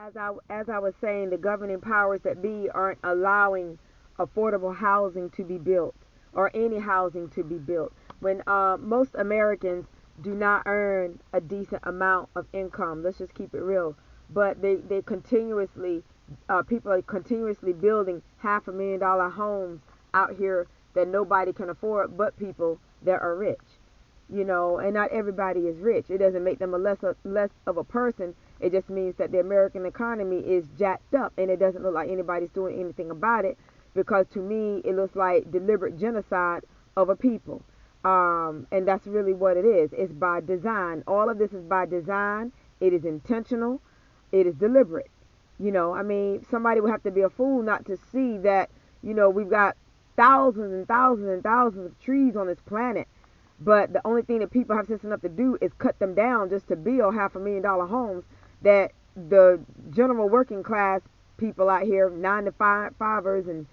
as I was saying, the governing powers that be aren't allowing affordable housing to be built or any housing to be built. When most Americans do not earn a decent amount of income, let's just keep it real. But they continuously, people are continuously building $500,000 homes out here that nobody can afford, but people that are rich. And not everybody is rich. It doesn't make them a less of a person. It just means that the American economy is jacked up, and it doesn't look like anybody's doing anything about it, because to me it looks like deliberate genocide of a people. And that's really what it is. It's by design. All of this is by design. It is intentional. It is deliberate. I mean, somebody would have to be a fool not to see that, we've got thousands and thousands and thousands of trees on this planet. But the only thing that people have sense enough to do is cut them down just to build $500,000 homes that the general working class people out here, 9 to 5ers, and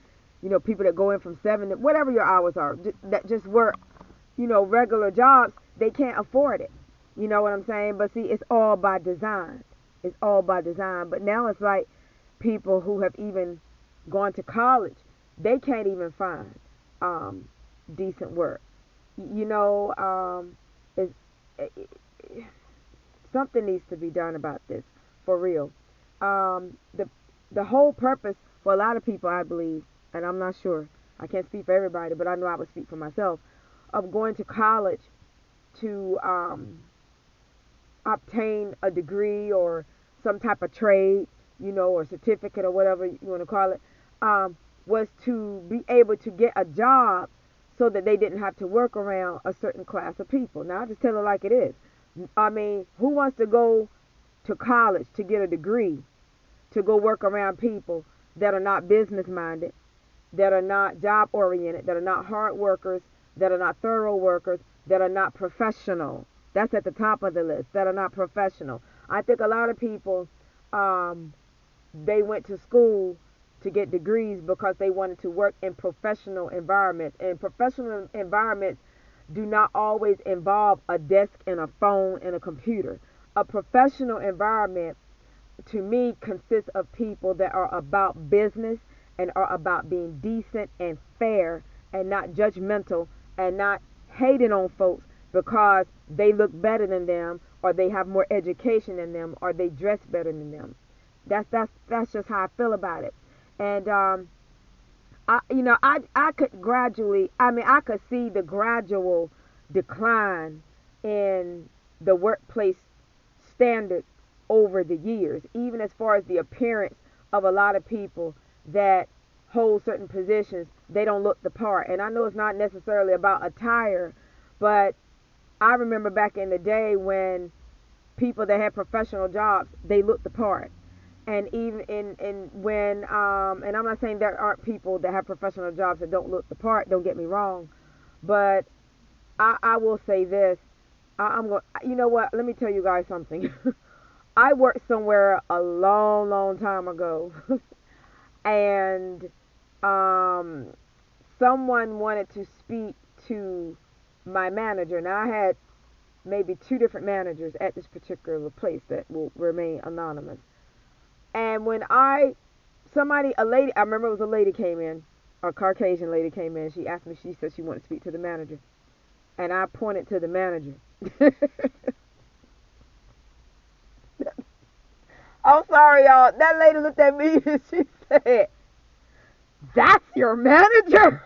people that go in from 7 to whatever your hours are, that just work, regular jobs, they can't afford it. You know what I'm saying? But see, it's all by design. It's all by design. But now it's like people who have even gone to college, they can't even find decent work. you know, it's, something needs to be done about this for real. The whole purpose for a lot of people, I believe, and I'm not sure, I can't speak for everybody, but I know I would speak for myself, of going to college to obtain a degree or some type of trade, or certificate or whatever you want to call it, was to be able to get a job so that they didn't have to work around a certain class of people. Now, I just tell it like it is. I mean, who wants to go to college to get a degree to go work around people that are not business minded, that are not job oriented, that are not hard workers, that are not thorough workers, that are not professional? That's at the top of the list, that are not professional. I think a lot of people, they went to school to get degrees because they wanted to work in professional environments. And professional environments do not always involve a desk and a phone and a computer. A professional environment, to me, consists of people that are about business and are about being decent and fair and not judgmental and not hating on folks because they look better than them or they have more education than them or they dress better than them. That's just how I feel about it. And I could gradually, I could see the gradual decline in the workplace standard over the years, even as far as the appearance of a lot of people that hold certain positions. They don't look the part. And I know it's not necessarily about attire, but I remember back in the day when people that had professional jobs, they looked the part. And even in when and I'm not saying there aren't people that have professional jobs that don't look the part, don't get me wrong, but I will say this. I'm going, you know what, let me tell you guys something. I worked somewhere a long, long time ago, and someone wanted to speak to my manager. Now, I had maybe two different managers at this particular place that will remain anonymous. And when a lady, I remember it was a lady came in, a Caucasian lady came in. She asked me, she said she wanted to speak to the manager. And I pointed to the manager. I'm sorry, y'all. That lady looked at me and she said, "That's your manager?"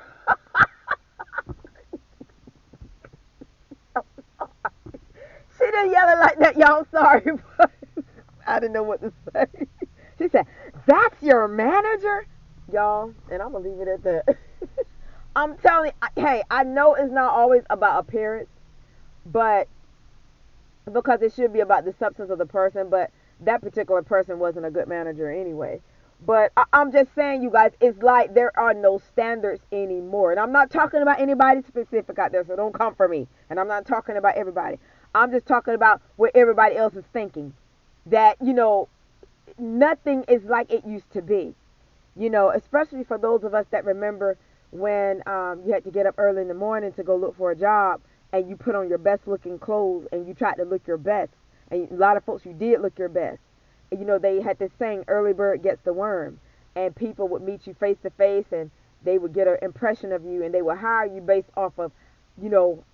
She didn't yell it like that, y'all. I'm sorry, but I didn't know what to say. She said, "That's your manager?" Y'all, and I'm going to leave it at that. I'm telling you, hey, I know it's not always about appearance, but because it should be about the substance of the person, but that particular person wasn't a good manager anyway. But I'm just saying, you guys, it's like there are no standards anymore. And I'm not talking about anybody specific out there, so don't come for me. And I'm not talking about everybody. I'm just talking about what everybody else is thinking. That, nothing is like it used to be. Especially for those of us that remember when you had to get up early in the morning to go look for a job and you put on your best looking clothes and you tried to look your best. And a lot of folks, you did look your best. they had this saying, early bird gets the worm. And people would meet you face to face, and they would get an impression of you, and they would hire you based off of,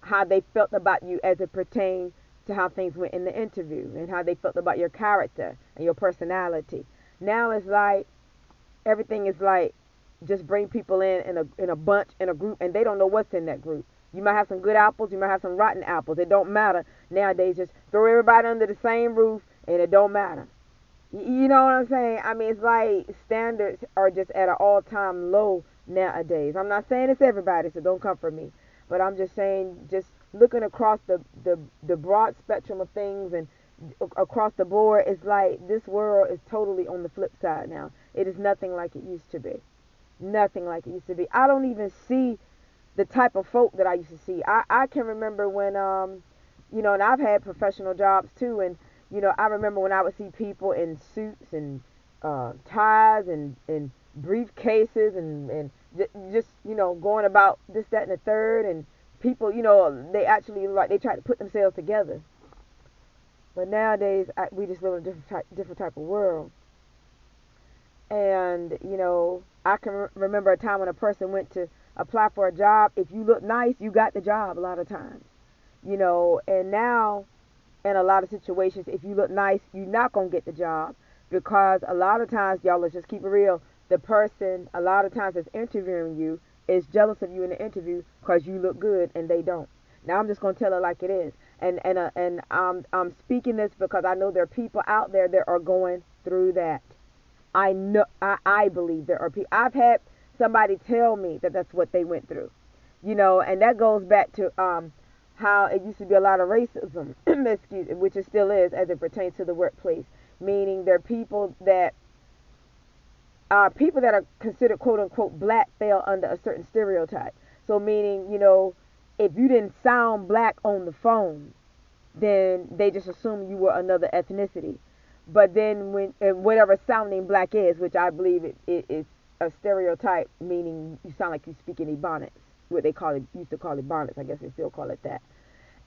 how they felt about you as it pertained to how things went in the interview and how they felt about your character and your personality. Now it's like everything is like just bring people in a bunch, in a group, and they don't know what's in that group. You might have some good apples, you might have some rotten apples. It don't matter. Nowadays, just throw everybody under the same roof, and it don't matter. You know what I'm saying? I mean, it's like standards are just at an all-time low nowadays. I'm not saying it's everybody, so don't come for me. But I'm just saying, just looking across the broad spectrum of things and across the board, it's like this world is totally on the flip side now. It is nothing like it used to be. Nothing like it used to be. I don't even see the type of folk that I used to see. I can remember when, and I've had professional jobs too, and I remember when I would see people in suits and ties and briefcases and just going about this, that, and the third, and people, they actually they try to put themselves together. But nowadays, we just live in a different type of world. And I can remember a time when a person went to apply for a job. If you look nice, you got the job a lot of times. And now in a lot of situations, if you look nice, you're not going to get the job, because a lot of times, y'all, let's just keep it real, the person a lot of times that's interviewing you is jealous of you in the interview because you look good and they don't. Now I'm just going to tell it like it is. And I'm speaking this because I know there are people out there that are going through that. I believe there are people. I've had somebody tell me that that's what they went through. And that goes back to how it used to be a lot of racism, which it still is as it pertains to the workplace. Meaning there are people that are considered quote unquote black fell under a certain stereotype. So meaning, if you didn't sound black on the phone, then they just assume you were another ethnicity. But then whatever sounding black is, which I believe it is a stereotype, meaning you sound like you speak any bonnets. What they used to call it bonnets. I guess they still call it that.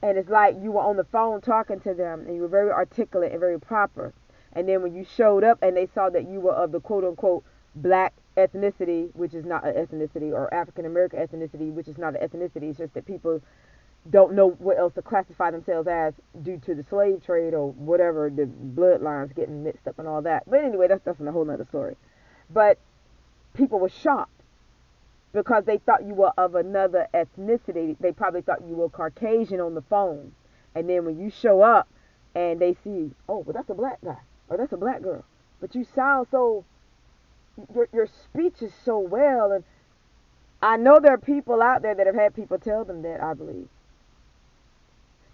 And it's like you were on the phone talking to them, and you were very articulate and very proper. And then when you showed up and they saw that you were of the quote-unquote black ethnicity, which is not an ethnicity, or African-American ethnicity, which is not an ethnicity, it's just that people don't know what else to classify themselves as due to the slave trade or whatever, the bloodlines getting mixed up and all that. But anyway, that's a whole nother story. But people were shocked because they thought you were of another ethnicity. They probably thought you were Caucasian on the phone. And then when you show up and they see, oh, well, that's a black guy or that's a black girl. But you sound so, your speech is so well. And I know there are people out there that have had people tell them that, I believe.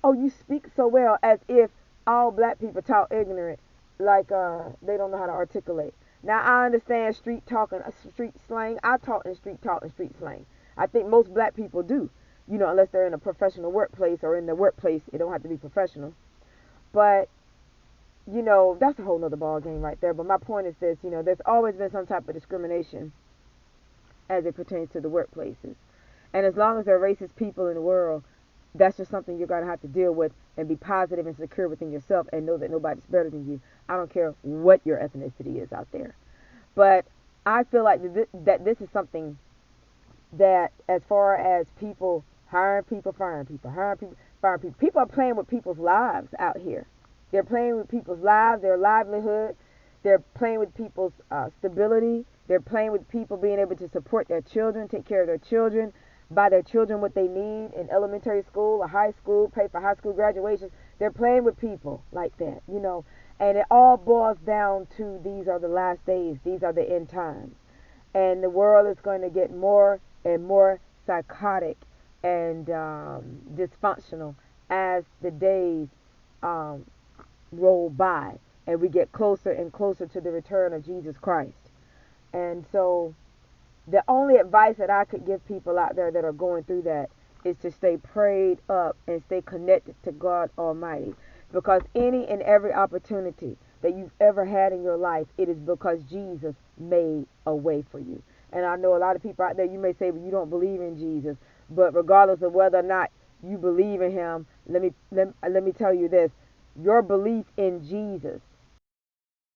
Oh, you speak so well, as if all black people talk ignorant, like they don't know how to articulate. Now, I understand street talking, street slang. I talk in street talk and street slang. I think most black people do, unless they're in a professional workplace or in the workplace. It don't have to be professional. But, that's a whole nother ball game right there. But my point is this, there's always been some type of discrimination as it pertains to the workplaces. And as long as there are racist people in the world, that's just something you're going to have to deal with and be positive and secure within yourself and know that nobody's better than you. I don't care what your ethnicity is out there. But I feel like that this is something that, as far as people hiring people, firing people, hiring people, firing people, people are playing with people's lives out here. They're playing with people's lives, their livelihood. They're playing with people's stability. They're playing with people being able to support their children, take care of their children, buy their children what they need in elementary school or high school, pay for high school graduations. They're playing with people like that, And it all boils down to these are the last days. These are the end times. And the world is going to get more and more psychotic and dysfunctional as the days roll by and we get closer and closer to the return of Jesus Christ. And so the only advice that I could give people out there that are going through that is to stay prayed up and stay connected to God Almighty. Because any and every opportunity that you've ever had in your life, it is because Jesus made a way for you. And I know a lot of people out there, you may say, well, you don't believe in Jesus. But regardless of whether or not you believe in him, let me tell you this. Your belief in Jesus